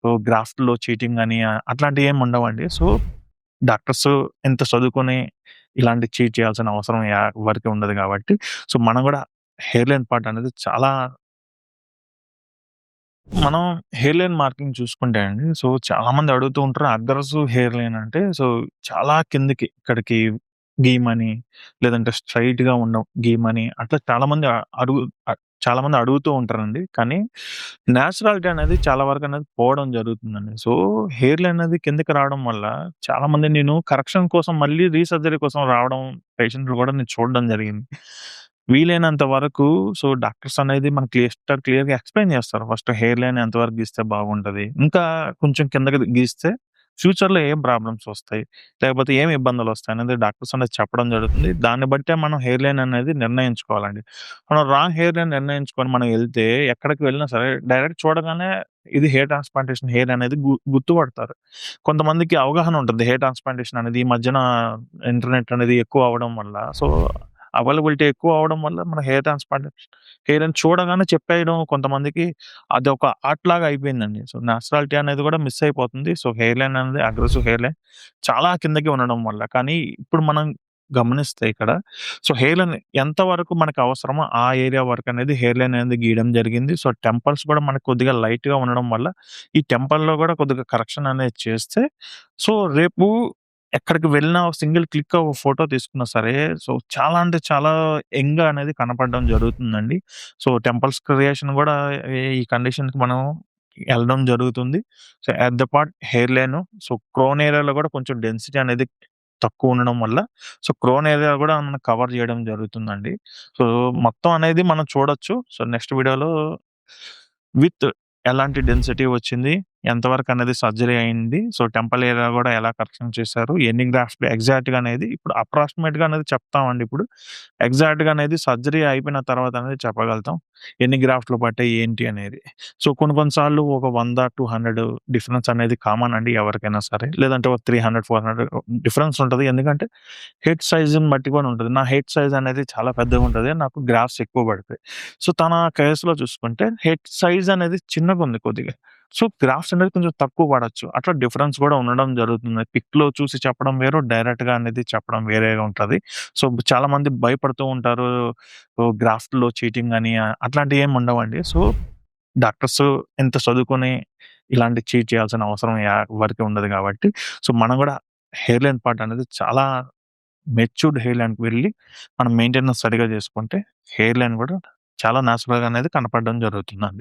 So, గ్రాఫ్ట్‌లో cheating అని అట్లాంటియేమి ఉండవండి. So, doctors ఎంత చదువుకొని ఇలాంటి చీట్ చేయాల్సిన అవసరం ఎవ్వరికీ ఉండదు గాబట్టి, సో, మనం గూడా హెయిర్ లైన్ పార్ట్ అనేది చాలా మనం హెయిర్ లైన్ మార్కింగ్ చూసుకుంటే అండి, సో, చాలామంది అడుగుతూ ఉంటారు అగ్గరసు హెయిర్ లైన్ అంటే, సో, చాలా కిందకి ఇక్కడికి గీయమని, లేదంటే స్ట్రెయిట్‌గా గీయమని అట్లా అడుగు అ చాలామంది అడుగుతూ ఉంటారండి. కానీ నేచురాలిటీ అనేది చాలా వరకనేది పోవడం జరుగుతుందండి. సో, హెయిర్ లైన్ అనేది కిందకి రావడం వల్ల చాలామంది నేను కరెక్షన్ కోసం మళ్ళీ రీసర్జరీ కోసం రావడం పేషెంట్‌లు గూడా నేను చూడడం జరిగింది. వీలైనంత వరకు సో, డాక్టర్స్ అనేది మనకి క్లియర్‌గా ఎక్స్‌ప్లెయిన్ చేస్తారు. ఫస్ట్ హెయిర్ లైన్ ఎంతవరకు గీస్తే బాగుంటది. ఇంకా కొంచెం కిందకి గీస్తే ఫ్యూచర్‌లో ఏం ప్రాబ్లమ్స్ వస్తాయి, లేకపోతే ఏం ఇబ్బందులొస్తాయి అనేది డాక్టర్స్ అనేది చెప్పడం జరుగుతుంది. దాన్ని బట్టే మనం హెయిర్ లైన్ అనేది నిర్ణయించుకోవాలండి. మనం రాంగ్ హెయిర్ లైన్ నిర్ణయించుకొని మనం ఎళ్తే ఎక్కడికి వెళ్ళినా సరే డైరెక్ట్ చూడగానే ఇది హెయిర్ ట్రాన్స్‌ప్లాంటేషన్ హెయిర్ అనేది గుర్తుపడతారు. కొంతమందికి అవగాహన ఉంటుంది. హెయిర్ ట్రాన్స్‌ప్లాంటేషన్ అనేది ఈ మధ్యన ఇంటర్నెట్ అనేది ఎక్కువ అవ్వడం వల్ల సో, అవైలబిలిటీ ఎక్కువ అవ్వడం వల్ల మన హెయిర్ అని చూడగానే చెప్పేయడం కొంతమందికి అదొక ఆర్ట్ లాగా అయిపోయిందండి. సో, నేచురాలిటీ అనేది కూడా మిస్ అయిపోతుంది. సో, హెయిర్ లైన్ అనేది అగ్రెసివ్ హెయిర్ లైన్ చాలా కిందకి ఉండడం వల్ల. కానీ ఇప్పుడు మనం గమనిస్తే ఇక్కడ సో, హెయిర్ లైన్ ఎంత వరకు మనకు అవసరమో ఆ ఏరియా వరకు అనేది హెయిర్ లైన్ అనేది గీయడం జరిగింది. సో, టెంపల్స్ కూడా మనకు కొద్దిగా లైట్‌గా ఉండడం వల్ల ఈ టెంపల్‌లో కూడా కొద్దిగా కరెక్షన్ అనేది చేస్తే సో, రేపు ఎక్కడికి వెళ్ళినా సింగిల్ క్లిక్ ఒక ఫోటో తీసుకున్నా సరే, సో, చాలా అంటే చాలా యంగ్‌గా అనేది కనపడడం జరుగుతుందండి. సో, టెంపల్స్ క్రియేషన్ గూడా ఈ కండిషన్‌కి మనం ఎళ్ళడం జరుగుతుంది. So, at the part hair line, so, crown ఏరియాలో గూడా కొంచెం డెన్సిటీ అనేది తక్కువ ఉండడం వల్ల, సో, క్రోన్ ఏరియా గూడా మనం కవర్ జేయడం జరుగుతుందండి. సో, మొత్తం అనేది మనం చూడొచ్చు. సో, నెక్స్ట్ వీడియోలో విత్ ఎలాంటి డెన్సిటీ వచ్చింది, ఎంతవరకనేది సర్జరీ అయింది, సో, టెంపల్ ఏరియా గూడా ఎలా కరెక్షన్ చేశారు, ఎన్ని గ్రాఫ్ట్‌లు ఎగ్జాక్ట్‌గా అనేది ఇప్పుడు అప్రాక్సిమేట్‌గా అనేది చెప్తామండి ఇప్పుడు. ఎగ్జాక్ట్‌గా అనేది సర్జరీ అయిపోయిన తర్వాత అనేది చెప్పగలుగుతాం. ఎన్ని గ్రాఫ్ట్‌లు పట్టాయి ఏంటి అనేది. సో, కొన్ని కొన్ని సార్లు ఒక 100, 200 డిఫరెన్స్ అనేది కామన్ అండి ఎవరికైనా సరే. లేదంటే ఒక 300, 400 డిఫరెన్స్ ఉంటది. ఎందుకంటే హెడ్ సైజ్‌ని బట్టి కూడా ఉంటది. నా హెడ్ సైజ్ అనేది చాలా పెద్దగుంటది. నాకు గ్రాఫ్స్ ఎక్కువ పడతాయి. సో, తన కేస్‌లో చూసుకుంటే హెడ్ సైజ్ అనేది చిన్నగుంది కొద్దిగా. సో, గ్రాఫ్స్ అనేది కొంచెం తక్కువ పడొచ్చు. అట్లా డిఫరెన్స్ కూడా ఉండడం జరుగుతుంది. పిక్‌లో చూసి చెప్పడం వేరు, డైరెక్ట్‌గా అనేది చెప్పడం వేరేగా ఉంటది. సో, చాలామంది భయపడుతూ ఉంటారు. గ్రాఫ్ట్‌లో చీటింగ్ అని అట్లాంటియేమి ఉండవండి. సో, డాక్టర్స్ ఎంత చదువుకొని ఇలాంటి చీట్ చేయాల్సిన అవసరం ఎవ్వరికీ ఉండదు గాబట్టి, సో, మనం గూడా హెయిర్ లైన్ పార్ట్ అనేది చాలా మెచ్యూర్డ్ హెయిర్ లైన్‌కి వెళ్లి మనం మెయింటెనెన్స్ సరిగ్గా చేసుకుంటే హెయిర్ లైన్ గూడా చాలా నేచురల్‌గా అనేది కనపడడం జరుగుతుందండి.